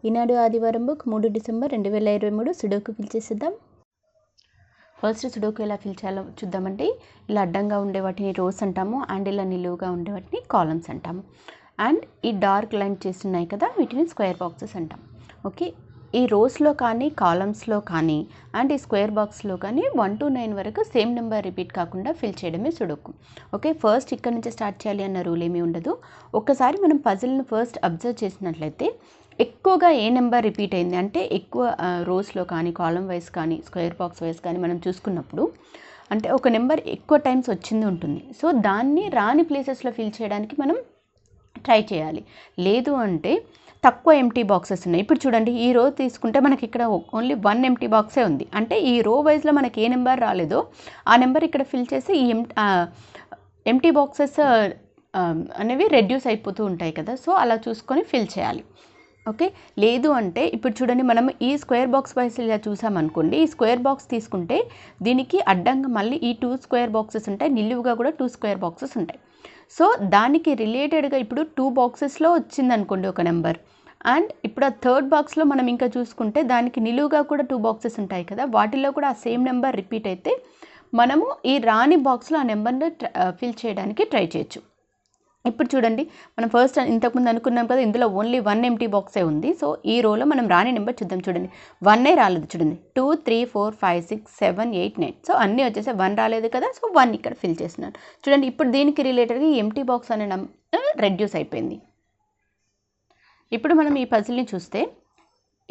ఈనాడు ఆదివారం book 3 December 2023 sudoku fill చేసేద్దాం. First sudoku ఎలా ఫిల్ చేయాలో చూద్దామండి. ఇలా అడ్డంగా ఉండే వాటిని రోస్ అంటాము అండ్ ఇలా నిలువుగా ఉండే వాటిని కాలమ్స్ అంటాము. అండ్ ఈ డార్క్ లైన్ చేస్తున్నాయి కదా వీటిని స్క్వేర్ బాక్సెస్ అంటాం. ఓకే, ఈ రోస్లో కానీ కాలమ్స్లో కానీ అండ్ ఈ స్క్వేర్ బాక్స్లో కానీ 1 to 9 వరకు సేమ్ నెంబర్ రిపీట్ కాకుండా ఫిల్ చేయడమే సుడోకు. ఓకే, ఫస్ట్ ఇక్కడ నుంచి స్టార్ట్ చేయాలి అన్న రూల్ ఏమీ ఉండదు. ఒక్కసారి మనం పజిల్ని ఫస్ట్ అబ్జర్వ్ చేసినట్లయితే ఎక్కువగా ఏ నెంబర్ రిపీట్ అయింది అంటే ఎక్కువ రోస్లో కానీ కాలమ్ వైజ్ కానీ స్క్వేర్ బాక్స్ వైజ్ కానీ మనం చూసుకున్నప్పుడు అంటే ఒక నెంబర్ ఎక్కువ టైమ్స్ వచ్చింది ఉంటుంది. సో దాన్ని రాని ప్లేసెస్లో ఫిల్ చేయడానికి మనం ట్రై చేయాలి. లేదు అంటే తక్కువ ఎంటీ బాక్సెస్ ఉన్నాయి. ఇప్పుడు చూడండి, ఈ రో తీసుకుంటే మనకి ఇక్కడ ఓన్లీ 1 ఎంటీ బాక్సే ఉంది. అంటే ఈ రో వైజ్లో మనకి ఏ నెంబర్ రాలేదో ఆ నెంబర్ ఇక్కడ ఫిల్ చేసి ఈ ఎంటీ బాక్సెస్ అనేవి రెడ్యూస్ అయిపోతూ ఉంటాయి కదా. సో అలా చూసుకొని ఫిల్ చేయాలి. ఓకే, లేదు అంటే ఇప్పుడు చూడండి, మనం ఈ స్క్వేర్ బాక్స్ వైస్ ఇలా చూసామనుకోండి. ఈ స్క్వేర్ బాక్స్ తీసుకుంటే దీనికి అడ్డంగా మళ్ళీ ఈ 2 స్క్వేర్ బాక్సెస్ ఉంటాయి, నిలువుగా కూడా 2 స్క్వేర్ బాక్సెస్ ఉంటాయి. సో దానికి రిలేటెడ్గా ఇప్పుడు 2 బాక్సెస్లో వచ్చిందనుకోండి ఒక నెంబర్, అండ్ ఇప్పుడు ఆ థర్డ్ బాక్స్లో మనం ఇంకా చూసుకుంటే దానికి నిలువుగా కూడా 2 బాక్సెస్ ఉంటాయి కదా, వాటిల్లో కూడా ఆ సేమ్ నెంబర్ రిపీట్ అయితే మనము ఈ రాని బాక్స్లో ఆ నెంబర్ని ఫిల్ చేయడానికి ట్రై చేయొచ్చు. ఇప్పుడు చూడండి, మనం ఫస్ట్ ఇంతకుముందు అనుకున్నాం కదా, ఇందులో ఓన్లీ 1 ఎంటీ బాక్సే ఉంది. సో ఈ రోలో మనం రాని నెంబర్ చూద్దాం. చూడండి, 1 రాలేదు. చూడండి, 2 3 4 5 6 7 8 9. సో అన్నీ వచ్చేసి 1 రాలేదు కదా, సో 1 ఇక్కడ ఫిల్ చేస్తున్నాను. చూడండి, ఇప్పుడు దీనికి రిలేటెడ్గా ఈ ఎంటీ బాక్స్ అనే నెంబర్ రెడ్యూస్ అయిపోయింది. ఇప్పుడు మనం ఈ పజిల్ని చూస్తే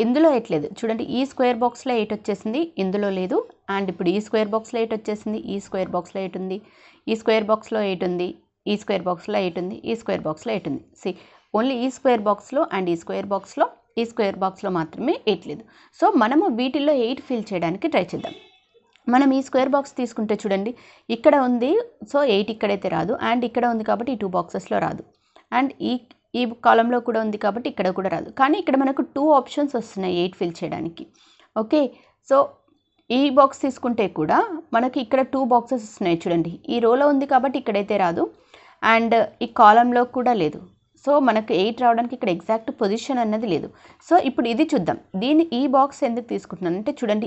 ఇందులో 8 లేదు. చూడండి, ఈ స్క్వేర్ బాక్స్లో 8 వచ్చేసింది, ఇందులో లేదు. అండ్ ఇప్పుడు ఈ స్క్వేర్ బాక్స్లో 8 వచ్చేసింది, ఈ స్క్వేర్ బాక్స్లో 8 ఉంది, ఈ స్క్వేర్ బాక్స్లో 8 ఉంది, ఈ స్క్వేర్ బాక్స్లో 8 ఉంది, ఈ స్క్వేర్ బాక్స్లో 8 ఉంది. సి ఓన్లీ ఈ స్క్వేర్ బాక్స్లో అండ్ ఈ స్క్వేర్ బాక్స్లో మాత్రమే 8 లేదు. సో మనము వీటిల్లో 8 ఫిల్ చేయడానికి ట్రై చేద్దాం. మనం ఈ స్క్వేర్ బాక్స్ తీసుకుంటే చూడండి, ఇక్కడ ఉంది, సో 8 ఇక్కడైతే రాదు. అండ్ ఇక్కడ ఉంది కాబట్టి ఈ 2 బాక్సెస్లో రాదు. అండ్ ఈ కాలంలో కూడా ఉంది కాబట్టి ఇక్కడ కూడా రాదు. కానీ ఇక్కడ మనకు 2 ఆప్షన్స్ వస్తున్నాయి 8 ఫిల్ చేయడానికి. ఓకే, సో ఈ బాక్స్ తీసుకుంటే కూడా మనకి ఇక్కడ 2 బాక్సెస్ వస్తున్నాయి. చూడండి, ఈ రోలో ఉంది కాబట్టి ఇక్కడైతే రాదు, అండ్ ఈ కాలంలో కూడా లేదు. సో మనకు 8 రావడానికి ఇక్కడ ఎగ్జాక్ట్ పొజిషన్ అన్నది లేదు. సో ఇప్పుడు ఇది చూద్దాం. ఈ బాక్స్ ఎందుకు తీసుకుంటున్నాను అంటే చూడండి,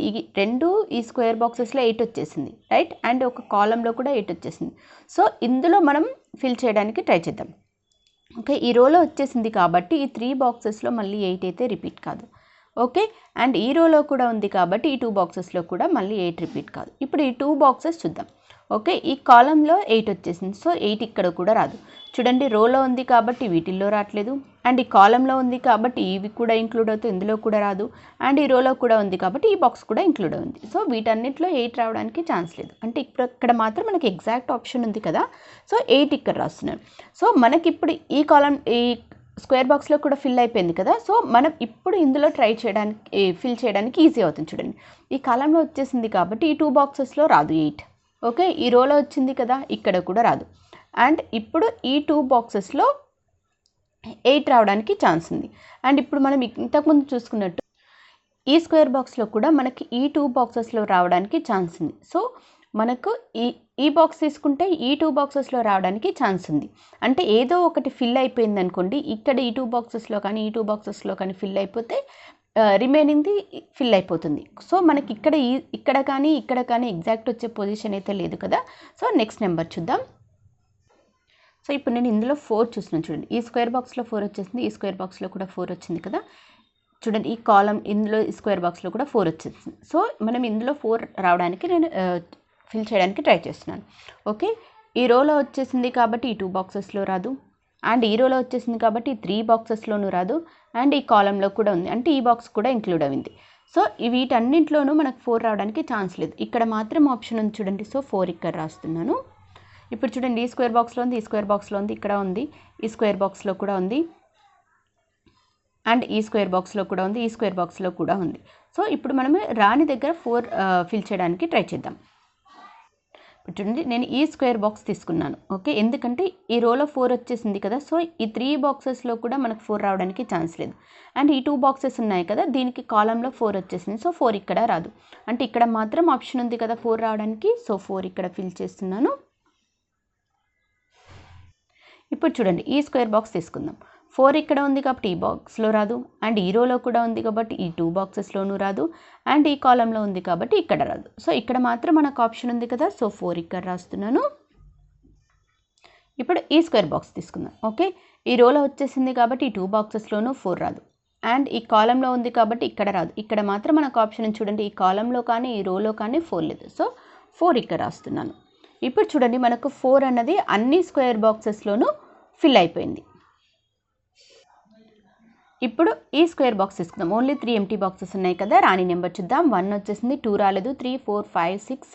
ఈ స్క్వేర్ బాక్సెస్లో 8 వచ్చేసింది, రైట్, అండ్ ఒక కాలంలో కూడా 8 వచ్చేసింది. సో ఇందులో మనం ఫిల్ చేయడానికి ట్రై చేద్దాం. ఓకే, ఈ రోలో వచ్చేసింది కాబట్టి ఈ 3 బాక్సెస్లో మళ్ళీ 8 అయితే రిపీట్ కాదు. ఓకే, అండ్ ఈ రోలో కూడా ఉంది కాబట్టి ఈ 2 బాక్సెస్లో కూడా మళ్ళీ 8 రిపీట్ కాదు. ఇప్పుడు ఈ 2 బాక్సెస్ చూద్దాం. ఓకే, ఈ కాలంలో 8 వచ్చేసింది, సో 8 ఇక్కడ కూడా రాదు. చూడండి, రోలో ఉంది కాబట్టి వీటిల్లో రావట్లేదు, అండ్ ఈ కాలంలో ఉంది కాబట్టి ఇవి కూడా ఇంక్లూడ్ అవుతాయి, ఇందులో కూడా రాదు. అండ్ ఈ రోలో కూడా ఉంది కాబట్టి ఈ బాక్స్ కూడా ఇంక్లూడ్ అవుతుంది. సో వీటన్నిటిలో 8 రావడానికి ఛాన్స్ లేదు. అంటే ఇక్కడ మాత్రం మనకి ఎగ్జాక్ట్ ఆప్షన్ ఉంది కదా, సో 8 ఇక్కడ రాస్తున్నాను. సో మనకి ఇప్పుడు ఈ స్క్వేర్ బాక్స్లో కూడా ఫిల్ అయిపోయింది కదా, సో మనం ఇప్పుడు ఇందులో ఫిల్ చేయడానికి ఈజీ అవుతుంది. చూడండి, ఈ కాలంలో వచ్చేసింది కాబట్టి ఈ 2 బాక్సెస్లో రాదు 8. ఓకే, ఈ రోలో వచ్చింది కదా, ఇక్కడ కూడా రాదు. అండ్ ఇప్పుడు ఈ 2 బాక్సెస్లో 8 రావడానికి ఛాన్స్ ఉంది. అండ్ ఇప్పుడు మనం ఇంతకుముందు చూసుకున్నట్టు ఈ స్క్వేర్ బాక్స్లో కూడా మనకి ఈ 2 బాక్సెస్లో రావడానికి ఛాన్స్ ఉంది. సో మనకు ఈ బాక్స్ తీసుకుంటే ఈ 2 బాక్సెస్లో రావడానికి ఛాన్స్ ఉంది. అంటే ఏదో ఒకటి ఫిల్ అయిపోయింది అనుకోండి, ఇక్కడ ఈ 2 బాక్సెస్లో కానీ ఈ 2 బాక్సెస్లో కానీ ఫిల్ అయిపోతే రిమైనింగ్ది ఫిల్ అయిపోతుంది. సో మనకి ఇక్కడ కానీ ఎగ్జాక్ట్ వచ్చే పొజిషన్ అయితే లేదు కదా. సో నెక్స్ట్ నెంబర్ చూద్దాం. సో ఇప్పుడు నేను ఇందులో 4 చూస్తున్నాను. చూడండి, ఈ స్క్వేర్ బాక్స్లో 4 వచ్చేసింది, ఈ స్క్వేర్ బాక్స్లో కూడా 4 వచ్చింది కదా. చూడండి, ఈ కాలం ఇందులో ఈ స్క్వేర్ బాక్స్లో కూడా 4 వచ్చేసింది. సో మనం ఇందులో 4 రావడానికి నేను ఫిల్ చేయడానికి ట్రై చేస్తున్నాను. ఓకే, ఈ రోలో వచ్చేసింది కాబట్టి ఈ 2 బాక్సెస్లో రాదు, అండ్ ఈ రోలో వచ్చేసింది కాబట్టి ఈ 3 బాక్సెస్లోనూ రాదు, అండ్ ఈ కాలంలో కూడా ఉంది అంటే ఈ బాక్స్ కూడా ఇంక్లూడ్ అయింది. సో వీటన్నింటిలోనూ మనకు 4 రావడానికి ఛాన్స్ లేదు. ఇక్కడ మాత్రం ఆప్షన్ ఉంది చూడండి, సో 4 ఇక్కడ రాస్తున్నాను. ఇప్పుడు చూడండి, ఈ స్క్వేర్ బాక్స్లో ఉంది, ఈ స్క్వేర్ బాక్స్లో ఉంది, ఇక్కడ ఉంది, ఈ స్క్వేర్ బాక్స్లో కూడా ఉంది, అండ్ ఈ స్క్వేర్ బాక్స్లో కూడా ఉంది, ఈ స్క్వేర్ బాక్స్లో కూడా ఉంది. సో ఇప్పుడు మనము రాని దగ్గర 4 ఫిల్ చేయడానికి ట్రై చేద్దాం. ఇప్పుడు చూడండి, నేను ఈ స్క్వేర్ బాక్స్ తీసుకున్నాను. ఓకే, ఎందుకంటే ఈ రోలో 4 వచ్చేసింది కదా, సో ఈ 3 బాక్సెస్లో కూడా మనకు 4 రావడానికి ఛాన్స్ లేదు. అండ్ ఈ 2 బాక్సెస్ ఉన్నాయి కదా, దీనికి కాలంలో 4 వచ్చేసింది, సో 4 ఇక్కడ రాదు. అంటే ఇక్కడ మాత్రం ఆప్షన్ ఉంది కదా 4 రావడానికి, సో 4 ఇక్కడ ఫిల్ చేస్తున్నాను. ఇప్పుడు చూడండి, ఈ స్క్వేర్ బాక్స్ తీసుకుందాం. 4 ఇక్కడ ఉంది కాబట్టి ఈ బాక్స్లో రాదు, అండ్ ఈ రోలో కూడా ఉంది కాబట్టి ఈ 2 బాక్సెస్లోనూ రాదు, అండ్ ఈ కాలంలో ఉంది కాబట్టి ఇక్కడ రాదు. సో ఇక్కడ మాత్రం మనకు ఆప్షన్ ఉంది కదా, సో 4 ఇక్కడ రాస్తున్నాను. ఇప్పుడు ఈ స్క్వేర్ బాక్స్ తీసుకుందాం. ఓకే, ఈ రోలో వచ్చేసింది కాబట్టి ఈ 2 బాక్సెస్లోనూ 4 రాదు, అండ్ ఈ కాలంలో ఉంది కాబట్టి ఇక్కడ రాదు. ఇక్కడ మాత్రం మనకు ఆప్షన్ చూడండి, ఈ కాలంలో కానీ ఈ రోలో కానీ 4 లేదు, సో 4 ఇక్కడ రాస్తున్నాను. ఇప్పుడు చూడండి మనకు 4 అన్నది అన్ని స్క్వేర్ బాక్సెస్లోనూ ఫిల్ అయిపోయింది. ఇప్పుడు ఈ స్క్వేర్ బాక్స్ తీసుకుందాం. ఓన్లీ 3 ఎంటీ బాక్సెస్ ఉన్నాయి కదా, రాని నెంబర్ చూద్దాం. 1 వచ్చేసింది, 2 రాలేదు, 3, 4, 5, 6,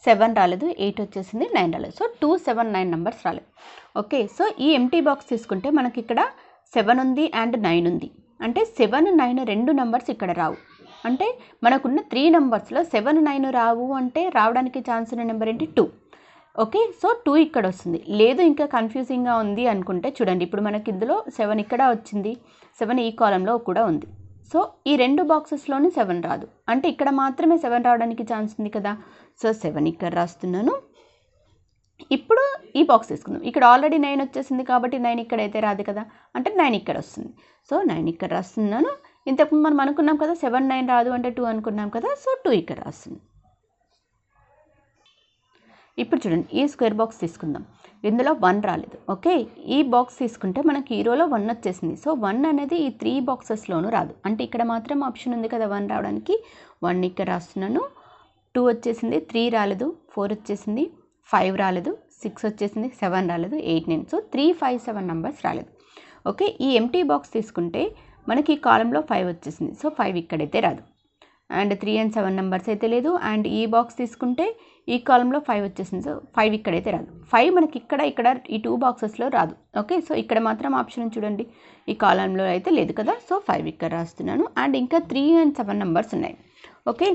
7 రాలేదు, 8 వచ్చేసింది, 9 రాలేదు. సో 2, 7, 9 నెంబర్స్ రాలేదు. ఓకే, సో ఈ ఎంటీ బాక్స్ తీసుకుంటే మనకి ఇక్కడ 7 ఉంది అండ్ 9 ఉంది. అంటే 7, 9 రెండు నెంబర్స్ ఇక్కడ రావు. అంటే మనకున్న 3 నెంబర్స్లో 7, 9 రావు అంటే రావడానికి ఛాన్స్ ఉన్న నెంబర్ ఏంటి? 2. ఓకే, సో 2 ఇక్కడ వస్తుంది. లేదు ఇంకా కన్ఫ్యూజింగ్గా ఉంది అనుకుంటే చూడండి, ఇప్పుడు మనకి ఇందులో 7 ఇక్కడ వచ్చింది, 7 ఈ కాలంలో కూడా ఉంది. సో ఈ 2 బాక్సెస్లోని 7 రాదు, అంటే ఇక్కడ మాత్రమే 7 రావడానికి ఛాన్స్ ఉంది కదా, సో 7 ఇక్కడ రాస్తున్నాను. ఇప్పుడు ఈ బాక్స్ తీసుకుందాం. ఇక్కడ ఆల్రెడీ 9 వచ్చేసింది కాబట్టి 9 ఇక్కడైతే రాదు కదా, అంటే 9 ఇక్కడ వస్తుంది. సో 9 ఇక్కడ రాస్తున్నాను. ఇంతకుముందు మనం అనుకున్నాం కదా 7, 9 రాదు అంటే 2 అనుకున్నాం కదా, సో 2 ఇక్కడ రాస్తుంది. ఇప్పుడు చూడండి ఈ స్క్వేర్ బాక్స్ తీసుకుందాం. ఇందులో 1 రాలేదు. ఓకే, ఈ బాక్స్ తీసుకుంటే మనకి ఈ రోలో 1 వచ్చేసింది. సో 1 అనేది ఈ 3 బాక్సెస్లోనూ రాదు, అంటే ఇక్కడ మాత్రం ఆప్షన్ ఉంది కదా 1 రావడానికి. 1 ఇక్కడ రాస్తున్నాను. 2 వచ్చేసింది, 3 రాలేదు, 4 వచ్చేసింది, 5 రాలేదు, 6 వచ్చేసింది, 7 రాలేదు, 8, 9. సో 3, 5, 7 నెంబర్స్ రాలేదు. ఓకే, ఈ ఎంటీ బాక్స్ తీసుకుంటే మనకి ఈ కాలంలో 5 వచ్చేసింది. సో 5 ఇక్కడైతే రాదు, అండ్ 3 and 7 నెంబర్స్ అయితే లేదు. అండ్ ఈ బాక్స్ తీసుకుంటే ఈ కాలంలో 5 వచ్చేసింది. సో 5 ఇక్కడైతే రాదు. 5 మనకి ఇక్కడ ఈ 2 బాక్సెస్లో రాదు. ఓకే, సో ఇక్కడ మాత్రం ఆప్షన్ చూడండి, ఈ కాలంలో అయితే లేదు కదా, సో 5 ఇక్కడ రాస్తున్నాను. అండ్ ఇంకా 3 and 7 నెంబర్స్ ఉన్నాయి. ఓకే,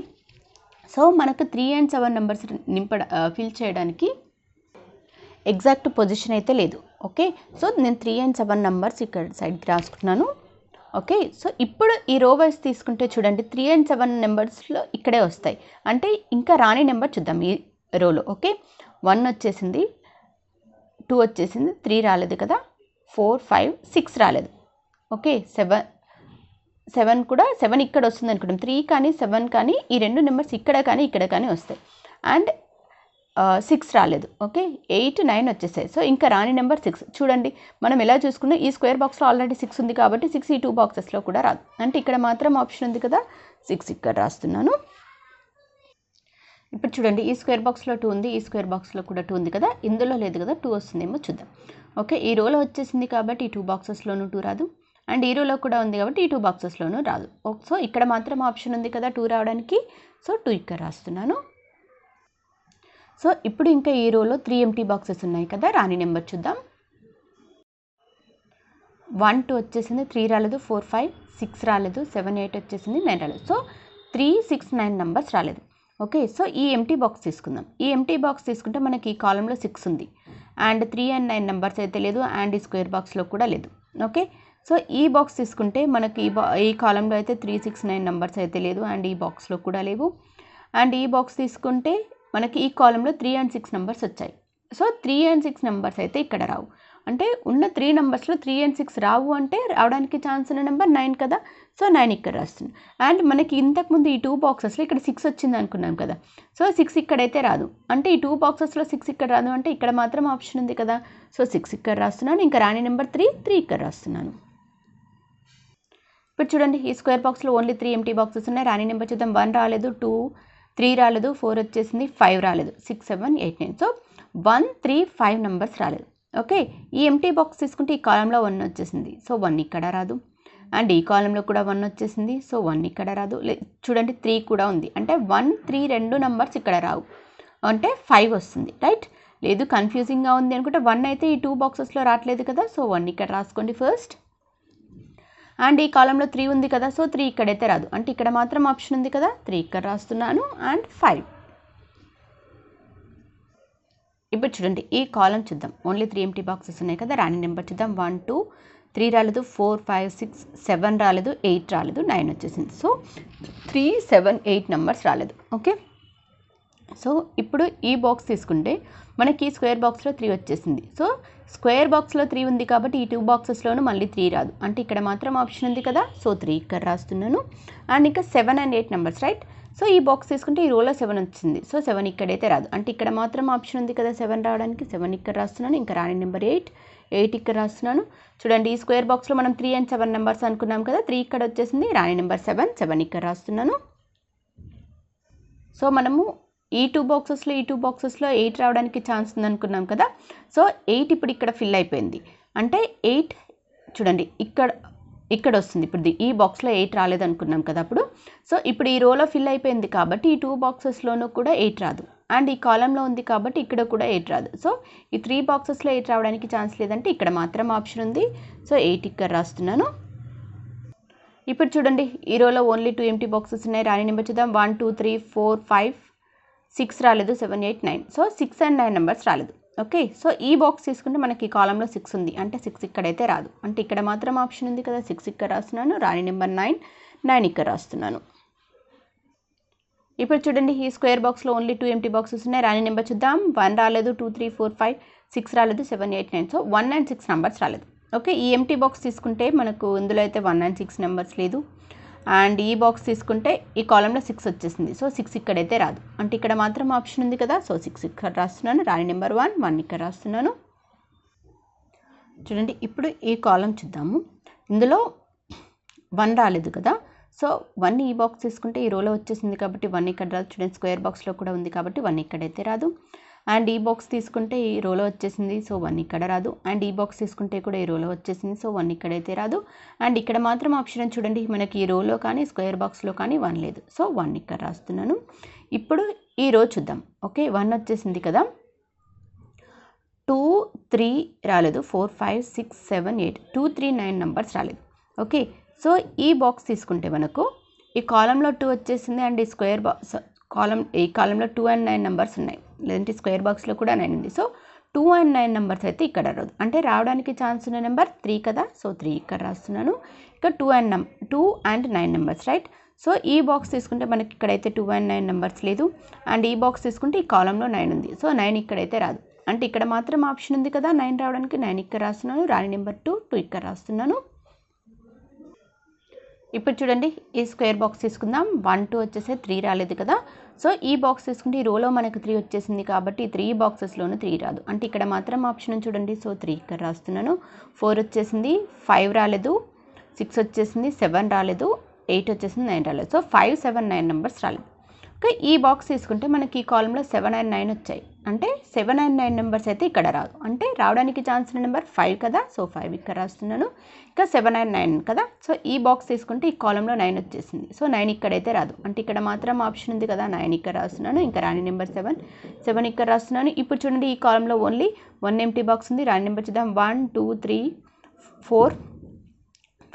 సో మనకు 3 and 7 నెంబర్స్ ఫిల్ చేయడానికి ఎగ్జాక్ట్ పొజిషన్ అయితే లేదు. ఓకే, సో నేను 3 and 7 నెంబర్స్ ఇక్కడ సైడ్కి రాసుకున్నాను. ఓకే, సో ఇప్పుడు ఈ రో వైస్ తీసుకుంటే చూడండి 3 and 7 నెంబర్స్లో ఇక్కడే వస్తాయి, అంటే ఇంకా రాని నెంబర్ చూద్దాం ఈ రోలో. ఓకే, 1 వచ్చేసింది, 2 వచ్చేసింది, 3 రాలేదు కదా, 4, 5, 6 రాలేదు. ఓకే, 7 కూడా 7 ఇక్కడ వస్తుంది అనుకుంటాం. 3 కానీ 7 కానీ ఈ 2 నెంబర్స్ ఇక్కడ కానీ వస్తాయి. అండ్ 6 రాలేదు. ఓకే, 8, 9 వచ్చేసాయి. సో ఇంకా రాని నెంబర్ 6. చూడండి మనం ఎలా చూసుకున్నా ఈ స్క్వేర్ బాక్స్లో ఆల్రెడీ 6 ఉంది కాబట్టి 6 ఈ 2 బాక్సెస్లో కూడా రాదు, అంటే ఇక్కడ మాత్రం ఆప్షన్ ఉంది కదా, 6 ఇక్కడ రాస్తున్నాను. ఇప్పుడు చూడండి ఈ స్క్వేర్ బాక్స్లో 2 ఉంది, ఈ స్క్వేర్ బాక్స్లో కూడా 2 ఉంది కదా, ఇందులో లేదు కదా, 2 వస్తుందేమో చూద్దాం. ఓకే, ఈ రోలో వచ్చేసింది కాబట్టి ఈ 2 బాక్సెస్లోనూ 2 రాదు, అండ్ ఈ రోలో కూడా ఉంది కాబట్టి ఈ 2 బాక్సెస్లోనూ రాదు. సో ఇక్కడ మాత్రం ఆప్షన్ ఉంది కదా 2 రావడానికి, సో 2 ఇక్కడ రాస్తున్నాను. సో ఇప్పుడు ఇంకా ఈ రోలో 3 ఎంటీ బాక్సెస్ ఉన్నాయి కదా, రాని నెంబర్ చూద్దాం. 1, 2 వచ్చేసింది, 3 రాలేదు, 4, 5, 6 రాలేదు, 7, 8 వచ్చేసింది, 9 రాలేదు. సో 3, 6, 9 నెంబర్స్ రాలేదు. ఓకే, సో ఈ ఎంటీ బాక్స్ తీసుకుందాం. ఈ ఎంటీ బాక్స్ తీసుకుంటే మనకి ఈ కాలంలో 6 ఉంది, అండ్ 3 and 9 నెంబర్స్ అయితే లేదు, అండ్ ఈ స్క్వేర్ బాక్స్లో కూడా లేదు. ఓకే, సో ఈ బాక్స్ తీసుకుంటే మనకి ఈ కాలంలో అయితే 3, 6, 9 నెంబర్స్ అయితే లేదు, అండ్ ఈ బాక్స్లో కూడా లేవు. అండ్ ఈ బాక్స్ తీసుకుంటే మనకి ఈ కాలంలో 3 and 6 నెంబర్స్ వచ్చాయి. సో 3 and 6 నెంబర్స్ అయితే ఇక్కడ రావు, అంటే ఉన్న 3 నెంబర్స్లో 3 and 6 రావు, అంటే రావడానికి ఛాన్స్ ఉన్న నెంబర్ 9 కదా, సో 9 ఇక్కడ రాస్తుంది. అండ్ మనకి ఇంతకుముందు ఈ 2 బాక్సెస్లో ఇక్కడ 6 వచ్చింది అనుకున్నాం కదా, సో 6 ఇక్కడైతే రాదు, అంటే ఈ 2 బాక్సెస్లో 6 ఇక్కడ రాదు, అంటే ఇక్కడ మాత్రం ఆప్షన్ ఉంది కదా, సో 6 ఇక్కడ రాస్తున్నాను. ఇంకా రాని నెంబర్ 3 ఇక్కడ రాస్తున్నాను. ఇప్పుడు చూడండి ఈ స్క్వేర్ బాక్స్లో ఓన్లీ 3 ఎంటీ బాక్సెస్ ఉన్నాయి. రాని నెంబర్ చూద్దాం. 1 రాలేదు, 2, 3 రాలేదు, 4 వచ్చేసింది, 5 రాలేదు, 6, 7, 8, 9. సో 1, 3, 5 నెంబర్స్ రాలేదు. ఓకే, ఈ ఎంటీ బాక్స్ తీసుకుంటే ఈ కాలంలో 1 వచ్చేసింది, సో 1 ఇక్కడ రాదు, అండ్ ఈ కాలంలో కూడా 1 వచ్చేసింది, సో 1 ఇక్కడ రాదు. చూడండి 3 కూడా ఉంది, అంటే 1, 3 రెండు నెంబర్స్ ఇక్కడ రావు, అంటే 5 వస్తుంది. రైట్, లేదు కన్ఫ్యూజింగ్గా ఉంది అనుకుంటే 1 అయితే ఈ 2 బాక్సెస్లో రావట్లేదు కదా, సో 1 ఇక్కడ రాసుకోండి ఫస్ట్. అండ్ ఈ కాలంలో 3 ఉంది కదా, సో 3 ఇక్కడైతే రాదు, అంటే ఇక్కడ మాత్రం ఆప్షన్ ఉంది కదా, 3 ఇక్కడ రాస్తున్నాను. అండ్ 5. ఇప్పుడు చూడండి ఈ కాలం చూద్దాం. ఓన్లీ 3 ఎంటీ బాక్సెస్ ఉన్నాయి కదా, రాని నెంబర్ చూద్దాం. 1, 2, 3 రాలేదు, 4, 5, 6, 7 రాలేదు, 8 రాలేదు, 9 వచ్చేసింది. సో 3, 7, 8 నెంబర్స్ రాలేదు. ఓకే, సో ఇప్పుడు ఈ బాక్స్ తీసుకుంటే మనకి స్క్వేర్ బాక్స్లో 3 వచ్చేసింది. సో స్క్వేర్ బాక్స్లో 3 ఉంది కాబట్టి ఈ 2 బాక్సెస్లోనూ మళ్ళీ 3 రాదు. అంటే ఇక్కడ మాత్రం ఆప్షన్ ఉంది కదా, సో 3 ఇక్కడ రాస్తున్నాను. అండ్ ఇంకా 7 and 8 నెంబర్స్ రైట్. సో ఈ బాక్స్ తీసుకుంటే ఈ రోలో 7 వచ్చింది. సో 7 ఇక్కడైతే రాదు. అంటే ఇక్కడ మాత్రం ఆప్షన్ ఉంది కదా 7 రావడానికి, 7 ఇక్కడ రాస్తున్నాను. ఇంకా రాని నెంబర్ 8 ఇక్కడ రాస్తున్నాను. చూడండి ఈ స్క్వేర్ బాక్స్లో మనం 3 and 7 నెంబర్స్ అనుకున్నాం కదా, 3 ఇక్కడ వచ్చేసింది. రాని నెంబర్ 7 ఇక్కడ రాస్తున్నాను. సో మనము ఈ 2 బాక్సెస్లో 8 రావడానికి ఛాన్స్ ఉంది అనుకున్నాం కదా, సో 8 ఇప్పుడు ఇక్కడ ఫిల్ అయిపోయింది. అంటే 8 చూడండి ఇక్కడ వస్తుంది. ఇప్పుడు ఈ బాక్స్లో 8 రాలేదు అనుకున్నాం కదా అప్పుడు. సో ఇప్పుడు ఈ రోలో ఫిల్ అయిపోయింది కాబట్టి ఈ 2 బాక్సెస్లోనూ కూడా 8 రాదు. అండ్ ఈ కాలంలో ఉంది కాబట్టి ఇక్కడ కూడా 8 రాదు. సో ఈ 3 బాక్సెస్లో 8 రావడానికి ఛాన్స్ లేదంటే ఇక్కడ మాత్రం ఆప్షన్ ఉంది. సో 8 ఇక్కడ రాస్తున్నాను. ఇప్పుడు చూడండి ఈ రోలో ఓన్లీ 2 ఎంటీ బాక్సెస్ ఉన్నాయి. రాని నెంబర్ చూద్దాం. 1 2 3 4 5 6 రాలేదు, 7 8 9. సో 6 and 9 నెంబర్స్ రాలేదు. ఓకే, సో ఈ బాక్స్ తీసుకుంటే మనకి కాలంలో 6 ఉంది. అంటే 6 ఇక్కడైతే రాదు. అంటే ఇక్కడ మాత్రం ఆప్షన్ ఉంది కదా, 6 ఇక్కడ రాస్తున్నాను. రాని నెంబర్ 9 ఇక్కడ రాస్తున్నాను. ఇప్పుడు చూడండి ఈ స్క్వేర్ బాక్స్లో ఓన్లీ 2 ఎంటీ బాక్సెస్ ఉన్నాయి. రాని నెంబర్ చూద్దాం. 1 రాలేదు, 2 3 4 5 6 రాలేదు, 7 8 9. సో 1 and 6 నెంబర్స్ రాలేదు. ఓకే, ఈ ఎంటీ బాక్స్ తీసుకుంటే మనకు ఇందులో అయితే 1 and 6 నెంబర్స్ లేదు. అండ్ ఈ బాక్స్ తీసుకుంటే ఈ కాలంలో 6 వచ్చేసింది. సో 6 ఇక్కడైతే రాదు. అంటే ఇక్కడ మాత్రం ఆప్షన్ ఉంది కదా, సో 6 ఇక్కడ రాస్తున్నాను. రాని నెంబర్ 1 ఇక్కడ రాస్తున్నాను. చూడండి ఇప్పుడు ఈ కాలం చూద్దాము. ఇందులో 1 రాలేదు కదా, సో 1 ఈ బాక్స్ తీసుకుంటే ఈ రోలో వచ్చేసింది కాబట్టి 1 ఇక్కడ రాదు. చూడండి స్క్వేర్ బాక్స్లో కూడా ఉంది కాబట్టి 1 ఇక్కడైతే రాదు. అండ్ ఈ బాక్స్ తీసుకుంటే ఈ రోలో వచ్చేసింది, సో 1 ఇక్కడ రాదు. అండ్ ఈ బాక్స్ తీసుకుంటే కూడా ఈ రోలో వచ్చేసింది, సో 1 ఇక్కడైతే రాదు. అండ్ ఇక్కడ మాత్రం ఆప్షన్ చూడండి మనకి ఈ రోలో కానీ స్క్వేర్ బాక్స్లో కానీ 1 లేదు. సో 1 ఇక్కడ రాస్తున్నాను. ఇప్పుడు ఈ రో చూద్దాం. ఓకే, 1 వచ్చేసింది కదా, 2 3 రాలేదు, 4 5 6 7 8 2 3 9 నెంబర్స్ రాలేదు. ఓకే, సో ఈ బాక్స్ తీసుకుంటే మనకు ఈ కాలంలో 2 వచ్చేసింది. అండ్ ఈ స్క్వేర్ బాక్స్ ఈ కాలంలో 2 and 9 నెంబర్స్ ఉన్నాయి. లేదంటే స్క్వేర్ బాక్స్లో కూడా 9 ఉంది. సో 2 and 9 నెంబర్స్ అయితే ఇక్కడ రాదు. అంటే రావడానికి ఛాన్స్ ఉన్న నెంబర్ 3 కదా, సో 3 ఇక్కడ రాస్తున్నాను. ఇక 2 and 9 నెంబర్స్ రైట్. సో ఈ బాక్స్ తీసుకుంటే మనకి ఇక్కడైతే 2 and 9 నెంబర్స్ లేదు. అండ్ ఈ బాక్స్ తీసుకుంటే ఈ కాలంలో 9 ఉంది. సో 9 ఇక్కడైతే రాదు. అంటే ఇక్కడ మాత్రం ఆప్షన్ ఉంది కదా 9 రావడానికి, 9 ఇక్కడ రాస్తున్నాను. రాని నెంబర్ 2 ఇక్కడ రాస్తున్నాను. ఇప్పుడు చూడండి ఈ స్క్వేర్ బాక్స్ తీసుకుందాం. 1 2 వచ్చేసి 3 రాలేదు కదా, సో ఈ బాక్స్ తీసుకుంటే ఈ రోలో మనకు 3 వచ్చేసింది కాబట్టి 3 బాక్సెస్లోనూ 3 రాదు. అంటే ఇక్కడ మాత్రం ఆప్షన్ చూడండి, సో 3 ఇక్కడ రాస్తున్నాను. 4 వచ్చేసింది, 5 రాలేదు, 6 వచ్చేసింది, 7 రాలేదు, 8 వచ్చేసింది, 9 రాలేదు. సో 5 7 9 నెంబర్స్ రాలేదు. ఓకే, ఈ బాక్స్ తీసుకుంటే మనకి ఈ కాలంలో 7 and 9 వచ్చాయి. అంటే 7 and 9 నెంబర్స్ అయితే ఇక్కడ రాదు. అంటే రావడానికి ఛాన్స్ ఉన్న నెంబర్ 5 కదా, సో 5 ఇక్కడ రాస్తున్నాను. ఇంకా 7 and 9 కదా, సో ఈ బాక్స్ తీసుకుంటే ఈ కాలంలో 9 వచ్చేసింది. సో 9 ఇక్కడైతే రాదు. అంటే ఇక్కడ మాత్రం ఆప్షన్ ఉంది కదా, 9 ఇక్కడ రాస్తున్నాను. ఇంకా రాని నెంబర్ 7 ఇక్కడ రాస్తున్నాను. ఇప్పుడు చూడండి ఈ కాలంలో ఓన్లీ 1 ఎంటీ బాక్స్ ఉంది. రాని నెంబర్ చూద్దాం. 1 2 3 4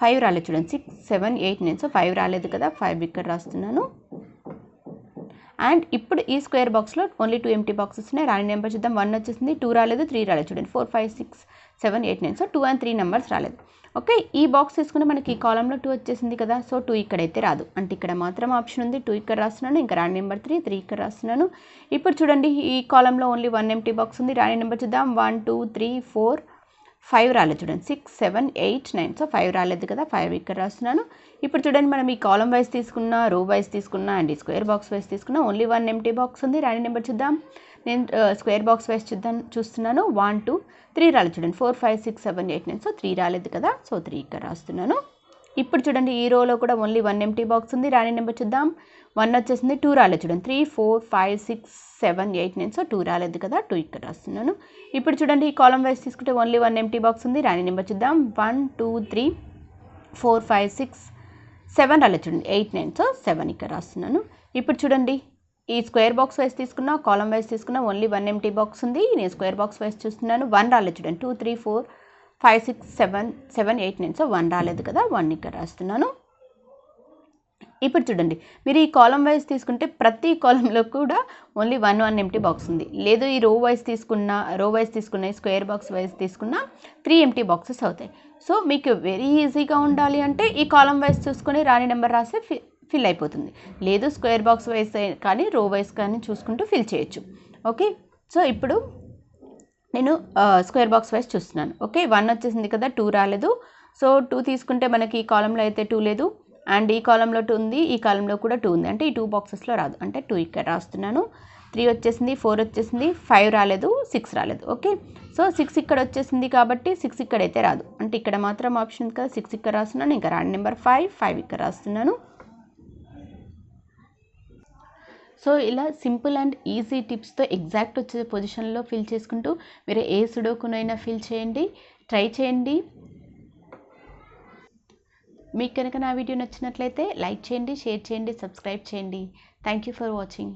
5 రాలేదు. చూడండి 6 7 8 9. సో 5 రాలేదు కదా, 5 ఇక్కడ రాస్తున్నాను. అండ్ ఇప్పుడు ఈ స్క్వేర్ బాక్స్లో ఓన్లీ 2 ఎంటీ బాక్సెస్ ఉన్నాయి. రాని నెంబర్ చూద్దాం. 1 వచ్చేసింది, 2 రాలేదు, 3 రాలేదు. చూడండి 4 5 6 7 8 9. సో 2 and 3 నెంబర్స్ రాలేదు. ఓకే, ఈ బాక్స్ తీసుకుంటే మనకి ఈ కాలంలో 2 వచ్చేసింది కదా, సో 2 ఇక్కడైతే రాదు. అంటే ఇక్కడ మాత్రం ఆప్షన్ ఉంది, 2 ఇక్కడ రాస్తున్నాను. ఇంకా రాని నెంబర్ 3 ఇక్కడ రాస్తున్నాను. ఇప్పుడు చూడండి ఈ కాలంలో ఓన్లీ 1 ఎంటీ బాక్స్ ఉంది. రాని నెంబర్ చూద్దాం. 1 2 3 4 5 రాలేదు. చూడండి 6 7 8 9. సో 5 రాలేదు కదా, 5 ఇక్కడ రాస్తున్నాను. ఇప్పుడు చూడండి మనం ఈ కాలం వైజ్ తీసుకున్నా, రో వైజ్ తీసుకున్నా, అండ్ ఈ స్క్వేర్ బాక్స్ వైజ్ తీసుకున్నా ఓన్లీ 1 ఎంటీ బాక్స్ ఉంది. రాని నెంబర్ చూద్దాం. నేను స్క్వేర్ బాక్స్ వైజ్ చూస్తున్నాను. 1 2 3 రాలేదు. చూడండి 4 5 6 7 8 9. సో 3 రాలేదు కదా, సో 3 ఇక్కడ రాస్తున్నాను. ఇప్పుడు చూడండి ఈ రోలో కూడా ఓన్లీ 1 ఎంటీ బాక్స్ ఉంది. రాని నెంబర్ చూద్దాం. 1 వచ్చేసింది, 2 రాలేదు. చూడండి 3 4 5 6 7 8 9. సో 2 రాలేదు కదా, 2 ఇక్కడ రాస్తున్నాను. ఇప్పుడు చూడండి ఈ కాలం వైజ్ తీసుకుంటే ఓన్లీ 1 ఎంటీ బాక్స్ ఉంది. రాని నెంబర్ చూద్దాం. 1 2 3 4 5 6 7 రాలేదు. చూడండి 8 9. సో 7 ఇక్కడ రాస్తున్నాను. ఇప్పుడు చూడండి ఈ స్క్వేర్ బాక్స్ వైజ్ తీసుకున్నా, కాలం వైజ్ తీసుకున్నా ఓన్లీ 1 ఎంటీ బాక్స్ ఉంది. నేను స్క్వేర్ బాక్స్ వైజ్ చూస్తున్నాను. 1 రాలేదు. చూడండి 2 3 4 5 6 7 8 9. సో 1 రాలేదు కదా, 1 ఇక్కడ రాస్తున్నాను. ఇప్పుడు చూడండి మీరు ఈ కాలం వైజ్ తీసుకుంటే ప్రతి కాలంలో కూడా ఓన్లీ 1 ఎంటీ బాక్స్ ఉంది. లేదు ఈ రో వైజ్ తీసుకున్న స్క్వేర్ బాక్స్ వైజ్ తీసుకున్న 3 ఎంటీ బాక్సెస్ అవుతాయి. సో మీకు వెరీ ఈజీగా ఉండాలి అంటే ఈ కాలం వైజ్ చూసుకొని రాని నెంబర్ రాసి ఫిల్ అయిపోతుంది. లేదు స్క్వేర్ బాక్స్ వైస్ కానీ రో వైస్ కానీ చూసుకుంటూ ఫిల్ చేయొచ్చు. ఓకే, సో ఇప్పుడు నేను స్క్వేర్ బాక్స్ వైస్ చూస్తున్నాను. ఓకే, 1 వచ్చేసింది కదా, 2 రాలేదు. సో 2 తీసుకుంటే మనకి ఈ కాలంలో అయితే 2 లేదు, అండ్ ఈ కాలంలో 2 ఉంది, ఈ కాలంలో కూడా 2 ఉంది. అంటే ఈ 2 బాక్సెస్లో రాదు, అంటే 2 ఇక్కడ రాస్తున్నాను. 3 వచ్చేసింది, 4 వచ్చేసింది, 5 రాలేదు, 6 రాలేదు. ఓకే, సో 6 ఇక్కడ వచ్చేసింది కాబట్టి 6 ఇక్కడైతే రాదు, అంటే ఇక్కడ మాత్రం ఆప్షన్ ఉంది కదా, 6 ఇక్కడ రాస్తున్నాను. ఇంకా రాండ్ నెంబర్ 5 ఇక్కడ రాస్తున్నాను. సో ఇలా సింపుల్ అండ్ ఈజీ టిప్స్తో ఎగ్జాక్ట్ వచ్చే పొజిషన్లో ఫిల్ చేసుకుంటూ మీరు ఏ సుడోకునైనా ఫిల్ చేయండి, ట్రై చేయండి. మీకు కనుక నా వీడియో నచ్చినట్లయితే లైక్ చేయండి, షేర్ చేయండి, సబ్స్క్రైబ్ చేయండి. Thank you for watching.